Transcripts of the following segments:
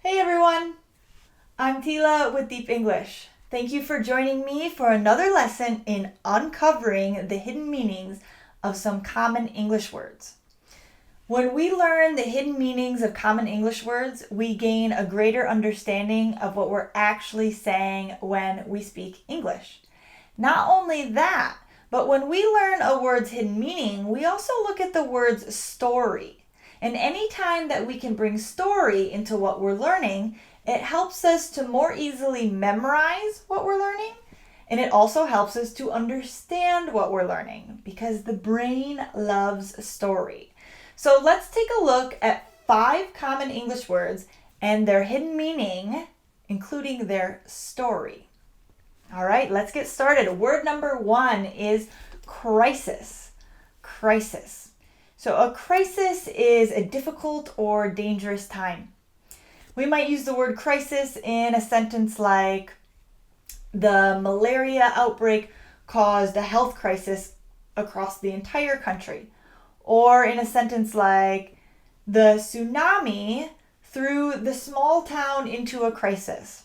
Hey everyone, I'm Teela with Deep English. Thank you for joining me for another lesson in uncovering the hidden meanings of some common English words. When we learn the hidden meanings of common English words, we gain a greater understanding of what we're actually saying when we speak English. Not only that, but when we learn a word's hidden meaning, we also look at the word's story. And any time that we can bring story into what we're learning, it helps us to more easily memorize what we're learning. And it also helps us to understand what we're learning because the brain loves story. So let's take a look at 5 common English words and their hidden meaning, including their story. All right, let's get started. Word number 1 is crisis. Crisis. So a crisis is a difficult or dangerous time. We might use the word crisis in a sentence like, the malaria outbreak caused a health crisis across the entire country. Or in a sentence like, the tsunami threw the small town into a crisis.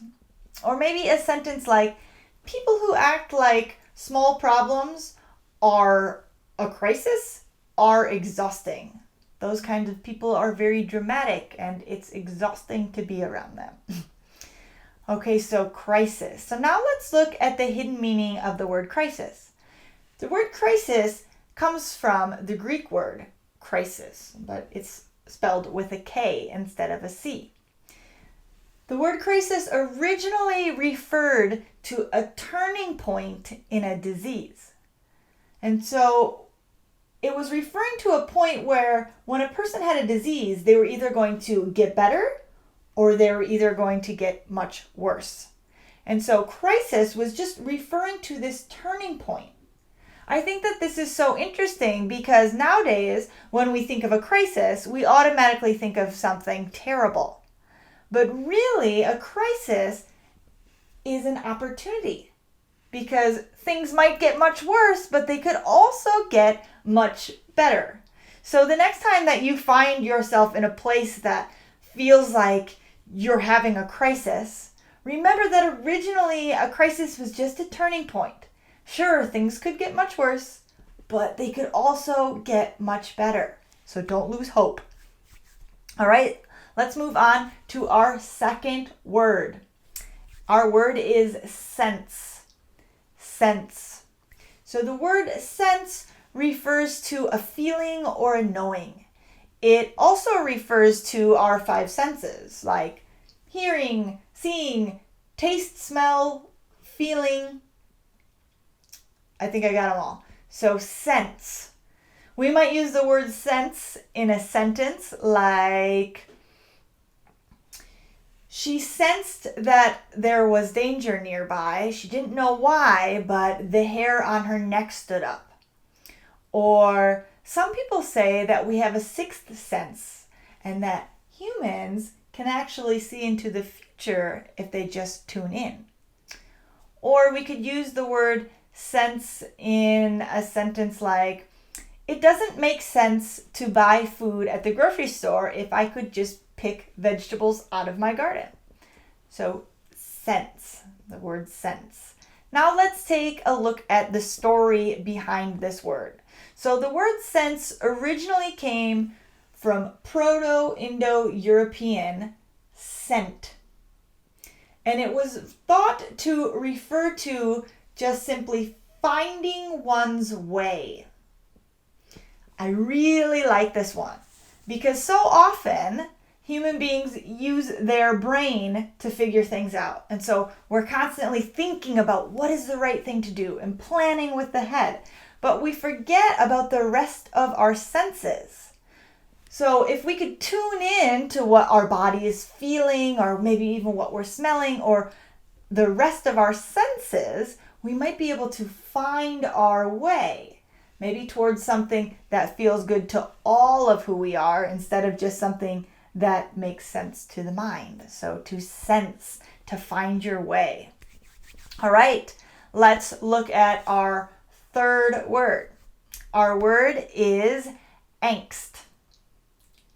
Or maybe a sentence like, people who act like small problems are a crisis are exhausting. Those kinds of people are very dramatic and it's exhausting to be around them. Okay, so crisis. So now let's look at the hidden meaning of the word crisis. The word crisis comes from the Greek word crisis, but it's spelled with a K instead of a C. The word crisis originally referred to a turning point in a disease. And so it was referring to a point where when a person had a disease, they were either going to get better or they were either going to get much worse. And so crisis was just referring to this turning point. I think that this is so interesting because nowadays, when we think of a crisis, we automatically think of something terrible. But really, a crisis is an opportunity because things might get much worse, but they could also get much better. So the next time that you find yourself in a place that feels like you're having a crisis, remember that originally a crisis was just a turning point. Sure, things could get much worse, but they could also get much better. So don't lose hope. All right, let's move on to our second word. Our word is sense. Sense. So the word sense refers to a feeling or a knowing. It also refers to our 5 senses like hearing, seeing, taste, smell, feeling. I think I got them all. So sense. We might use the word sense in a sentence like, she sensed that there was danger nearby. She didn't know why, but the hair on her neck stood up. Or some people say that we have a 6th sense and that humans can actually see into the future if they just tune in. Or we could use the word sense in a sentence like, it doesn't make sense to buy food at the grocery store if I could just pick vegetables out of my garden. So sense, the word sense. Now let's take a look at the story behind this word. So the word sense originally came from Proto-Indo-European scent. And it was thought to refer to just simply finding one's way. I really like this one because so often human beings use their brain to figure things out. And so we're constantly thinking about what is the right thing to do and planning with the head. But we forget about the rest of our senses. So if we could tune in to what our body is feeling or maybe even what we're smelling or the rest of our senses, we might be able to find our way. Maybe towards something that feels good to all of who we are instead of just something that makes sense to the mind. So to sense, to find your way. All right, let's look at our third word. Our word is angst.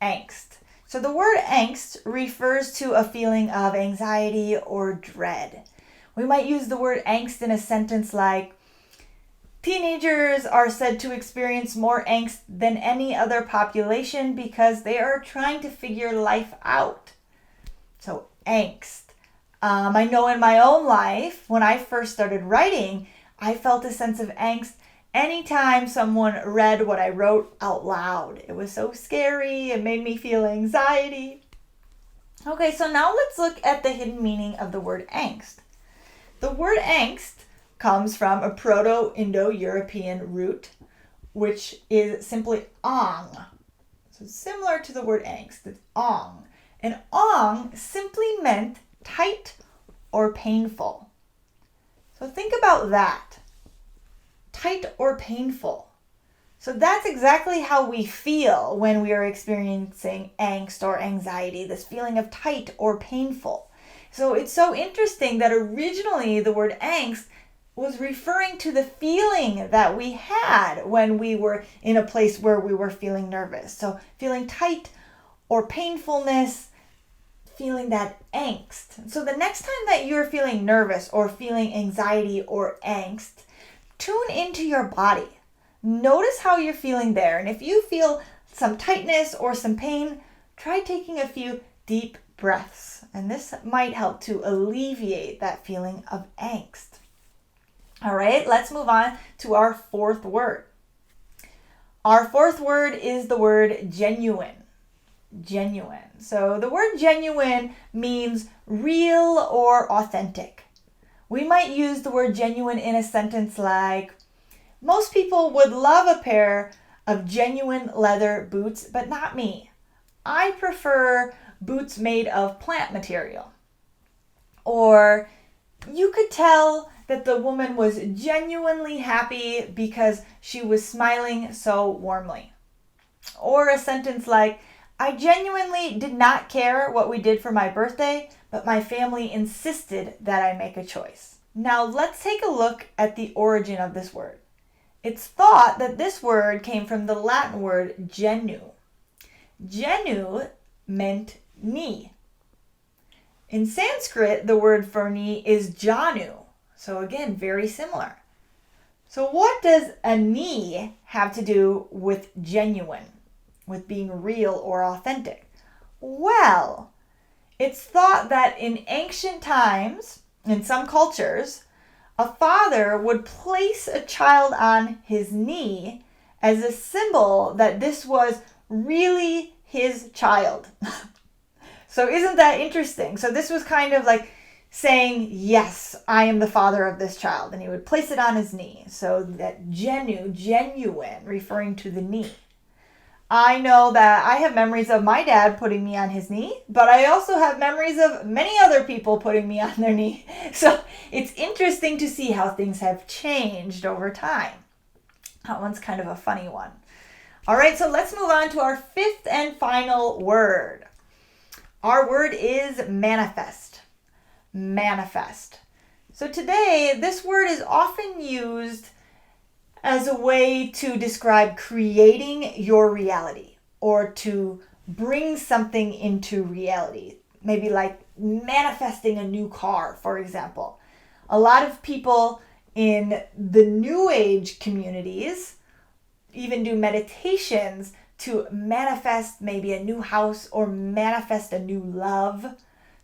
Angst. So the word angst refers to a feeling of anxiety or dread. We might use the word angst in a sentence like, teenagers are said to experience more angst than any other population because they are trying to figure life out. So angst. I know in my own life, when I first started writing, I felt a sense of angst anytime someone read what I wrote out loud. It was so scary. It made me feel anxiety. Okay, so now let's look at the hidden meaning of the word angst. The word angst comes from a Proto-Indo-European root, which is simply ong. So similar to the word angst, it's ong. And ong simply meant tight or painful. So think about that. Tight or painful. So that's exactly how we feel when we are experiencing angst or anxiety, this feeling of tight or painful. So it's so interesting that originally the word angst was referring to the feeling that we had when we were in a place where we were feeling nervous. So feeling tight or painfulness, feeling that angst. So the next time that you're feeling nervous or feeling anxiety or angst, tune into your body. Notice how you're feeling there. And if you feel some tightness or some pain, try taking a few deep breaths. And this might help to alleviate that feeling of angst. All right, let's move on to our fourth word. Our fourth word is the word genuine. Genuine. So the word genuine means real or authentic. We might use the word genuine in a sentence like, most people would love a pair of genuine leather boots, but not me. I prefer boots made of plant material. Or you could tell that the woman was genuinely happy because she was smiling so warmly. Or a sentence like, I genuinely did not care what we did for my birthday, but my family insisted that I make a choice. Now let's take a look at the origin of this word. It's thought that this word came from the Latin word genu. Genu meant knee. In Sanskrit, the word for knee is janu. So again, very similar. So what does a knee have to do with genuine, with being real or authentic? Well, it's thought that in ancient times, in some cultures, a father would place a child on his knee as a symbol that this was really his child. So isn't that interesting? So this was kind of like saying, yes, I am the father of this child. And he would place it on his knee. So that genuine, referring to the knee. I know that I have memories of my dad putting me on his knee, but I also have memories of many other people putting me on their knee. So it's interesting to see how things have changed over time. That one's kind of a funny one. All right, so let's move on to our fifth and final word. Our word is manifest. Manifest. So today, this word is often used as a way to describe creating your reality or to bring something into reality. Maybe like manifesting a new car, for example. A lot of people in the New Age communities even do meditations to manifest maybe a new house or manifest a new love.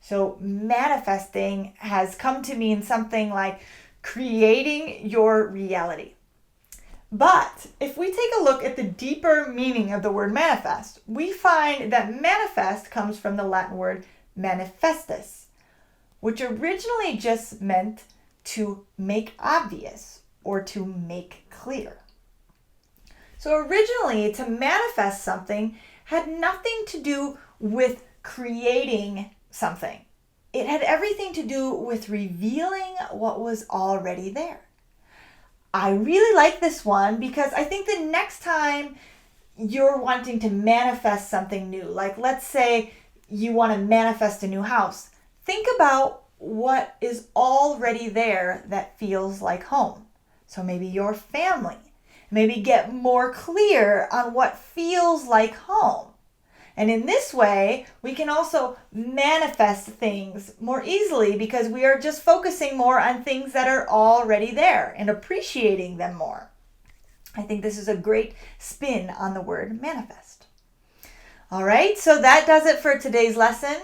So manifesting has come to mean something like creating your reality. But if we take a look at the deeper meaning of the word manifest, we find that manifest comes from the Latin word manifestus, which originally just meant to make obvious or to make clear. So originally, to manifest something had nothing to do with creating something. It had everything to do with revealing what was already there. I really like this one because I think the next time you're wanting to manifest something new, like let's say you want to manifest a new house, think about what is already there that feels like home. So maybe your family. Maybe get more clear on what feels like home. And in this way, we can also manifest things more easily because we are just focusing more on things that are already there and appreciating them more. I think this is a great spin on the word manifest. All right, so that does it for today's lesson.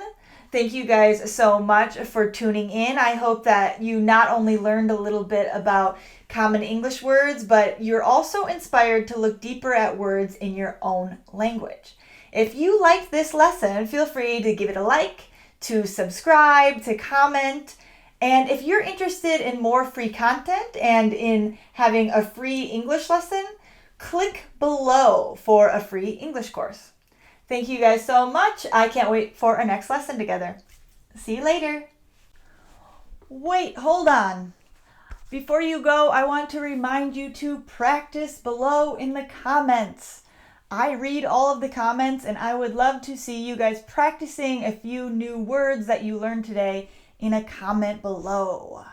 Thank you guys so much for tuning in. I hope that you not only learned a little bit about common English words, but you're also inspired to look deeper at words in your own language. If you liked this lesson, feel free to give it a like, to subscribe, to comment. And if you're interested in more free content and in having a free English lesson, click below for a free English course. Thank you guys so much. I can't wait for our next lesson together. See you later. Wait, hold on. Before you go, I want to remind you to practice below in the comments. I read all of the comments and I would love to see you guys practicing a few new words that you learned today in a comment below.